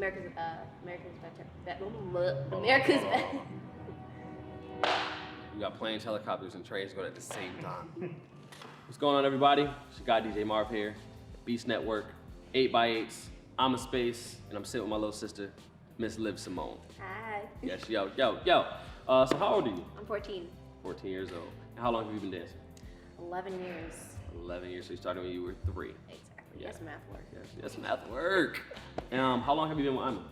America's best. We got planes, helicopters, and trains going at the same time. What's going on, everybody? It's your guy DJ Marv here, Beast Network, 8x8s. I'm a space, and I'm sitting with my little sister, Miss Liv Simone. Hi. Yes, yo. So how old are you? I'm 14. 14 years old. And how long have you been dancing? 11 years. 11 years. So you started when you were 3. Exactly. Yeah. That's math work. Yes, math work. How long have you been with Ima?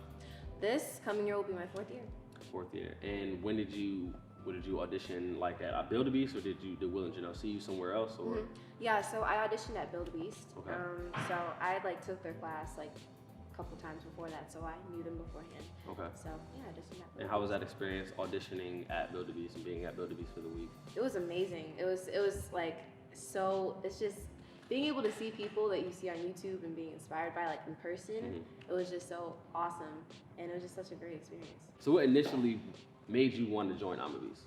This coming year will be my 4th year. 4th year. And when did you audition, like at Build a Beast, or did Will and Janelle see you somewhere else, or? Mm-hmm. Yeah, so I auditioned at Build a Beast. Okay. So I took their class a couple times before that, so I knew them beforehand. Okay. So yeah, I auditioned at Build a Beast. And how was that experience auditioning at Build a Beast and being at Build a Beast for the week? It was amazing. It was it's just being able to see people that you see on YouTube and being inspired by in person. Mm-hmm. It was just so awesome, and it was just such a great experience. So what initially made you want to join Ima Beast?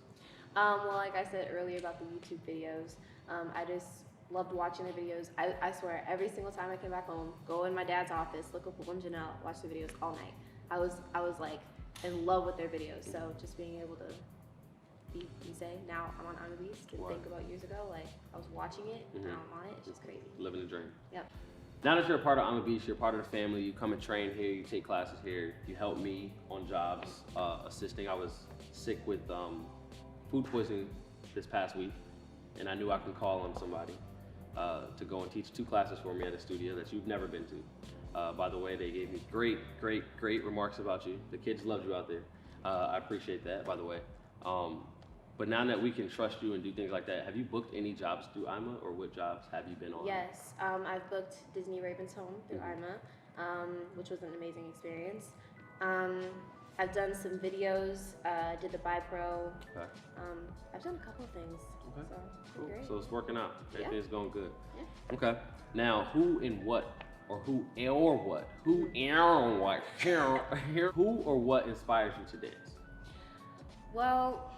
Well, like I said earlier about the YouTube videos, I just loved watching the videos. I swear, every single time I came back home, go in my dad's office, look up Will and Janelle, watch the videos all night. I was in love with their videos. So just being able to say now I'm on Ima Beast and think about years ago, I was watching it, and now I'm on it. It's just crazy. Living the dream. Yep. Now that you're a part of Ima Beast, you're part of the family. You come and train here. You take classes here. You help me on jobs, assisting. I was sick with food poisoning this past week, and I knew I could call on somebody to go and teach 2 classes for me at a studio that you've never been to. By the way, they gave me great remarks about you. The kids loved you out there. I appreciate that, by the way. But now that we can trust you and do things like that, have you booked any jobs through Ima, or what jobs have you been on? Yes, I've booked Disney Raven's Home through Ima, which was an amazing experience. I've done some videos, did the BiPro. Okay. I've done a couple of things. Okay. So, cool. Great. So it's working out. Everything's going good. Yeah. Okay. Now, who or what inspires you to dance? Well,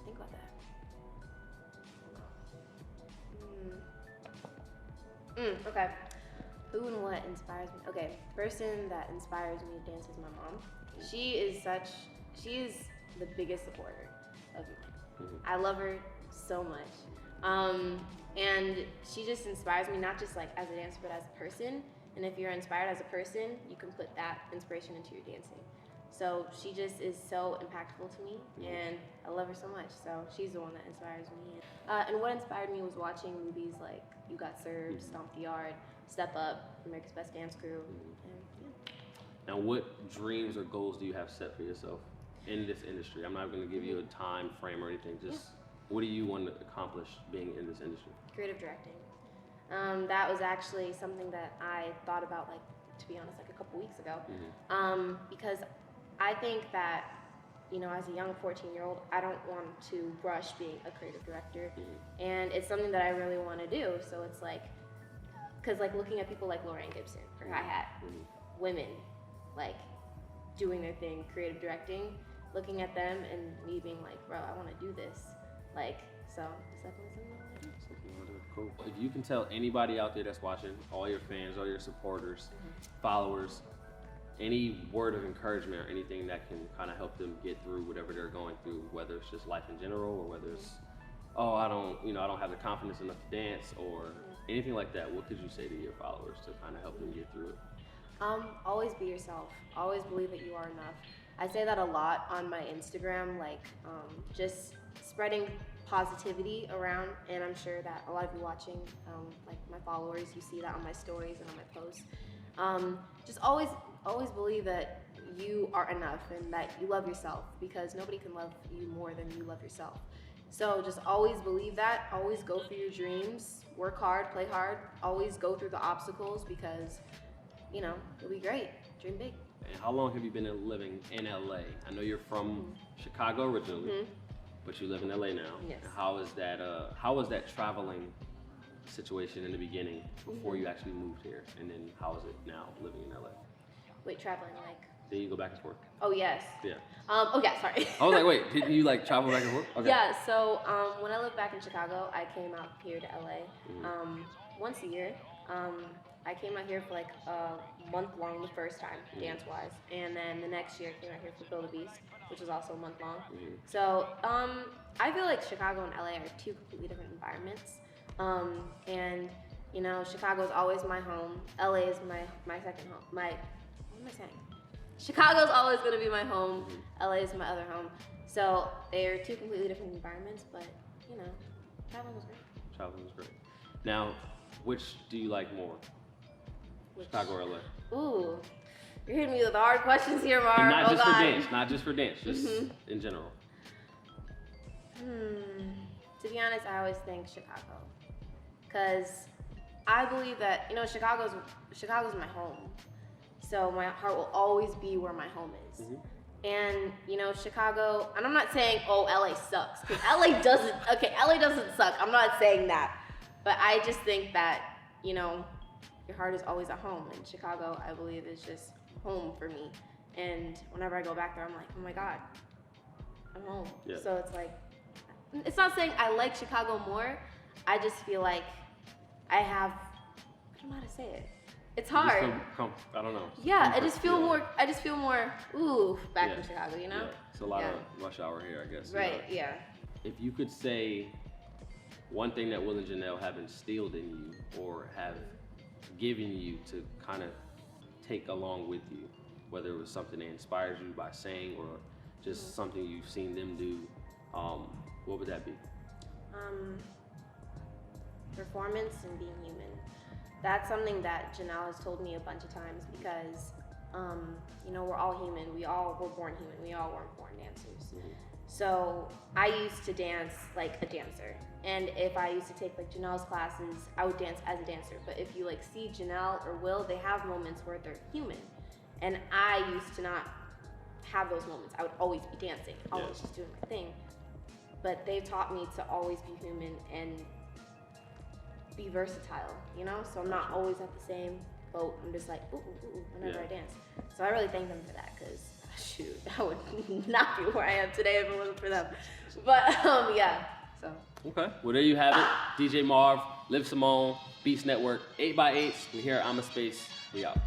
think about that. Okay. Who and what inspires me? Okay, person that inspires me to dance is my mom. She is the biggest supporter of mine. Mm-hmm. I love her so much. And she just inspires me, not just as a dancer, but as a person. And if you're inspired as a person, you can put that inspiration into your dancing. So she just is so impactful to me, and I love her so much. So she's the one that inspires me. And what inspired me was watching movies like You Got Served, Stomp the Yard, Step Up, America's Best Dance Crew. And, Now, what dreams or goals do you have set for yourself in this industry? I'm not going to give you a time frame or anything. Just what do you want to accomplish being in this industry? Creative directing. That was actually something that I thought about, to be honest, a couple weeks ago. Because I think that, as a young 14-year-old, I don't want to rush being a creative director. And it's something that I really want to do. So it's because looking at people like Lorraine Gibson, her hi-hat, women, doing their thing, creative directing, looking at them and me being bro, I want to do this. So it's definitely something I want to do. Cool. If you can tell anybody out there that's watching, all your fans, all your supporters, followers, any word of encouragement or anything that can kind of help them get through whatever they're going through, whether it's just life in general, or whether it's, I don't have the confidence enough to dance, or anything like that, what could you say to your followers to kind of help them get through it? Always be yourself. Always believe that you are enough. I say that a lot on my Instagram, just spreading positivity around, and I'm sure that a lot of you watching, my followers, you see that on my stories and on my posts. Just always believe that you are enough and that you love yourself, because nobody can love you more than you love yourself. So just always believe that, always go for your dreams, work hard, play hard, always go through the obstacles, because it'll be great, dream big. And how long have you been living in LA? I know you're from Chicago originally, but you live in LA now. Yes. How was that traveling situation in the beginning before you actually moved here, and then how is it now living in LA? Wait, traveling Did you go back and forth? Oh yes. Yeah. Sorry. I was wait, did you travel back and forth? Okay. Yeah. So when I lived back in Chicago, I came out here to LA once a year. I came out here for like a month long the first time, dance-wise, and then the next year I came out here for Build a Beast, which was also a month long. So I feel like Chicago and LA are two completely different environments, and you know, Chicago is always my home. LA is my second home. What am I saying? Chicago's always gonna be my home. LA is my other home. So they're two completely different environments, but you know, traveling was great. Traveling was great. Now, which do you like more? Chicago or LA? Ooh, you're hitting me with hard questions here, Marv. And not just God. for dance, not just for dance, just in general. To be honest, I always think Chicago, because I believe that, you know, Chicago's my home, so my heart will always be where my home is. And you know, Chicago, and I'm not saying, oh, LA sucks, because LA doesn't suck. I'm not saying that, but I just think that, you know, your heart is always at home, and Chicago, I believe, is just home for me. And whenever I go back there, I'm like, oh my God, I'm home. Yeah. So it's like, it's not saying I like Chicago more. I just feel like I have, I don't know how to say it. It's hard. I don't know. Yeah, I just feel more, back in Chicago, you know? Yeah. It's a lot of rush hour here, I guess. Right, yeah. If you could say one thing that Will and Janelle have instilled in you or have given you to kind of take along with you, whether it was something that inspires you by saying or just something you've seen them do, what would that be? Performance and being human. That's something that Janelle has told me a bunch of times because, you know, we're all human. We all were born human. We all weren't born dancers. So I used to dance like a dancer. And if I used to take like Janelle's classes, I would dance as a dancer. But if you like see Janelle or Will, they have moments where they're human. And I used to not have those moments. I would always be dancing, always just doing my thing. But they've taught me to always be human and be versatile, you know? So I'm not always at the same boat. I'm just like, ooh, whenever I dance. So I really thank them for that, because shoot, I would not be where I am today if it wasn't for them. But yeah, so. Okay, well there you have it. DJ Marv, Liv Simone, Beast Network, 8x8. We're here at I'm a Space. We out.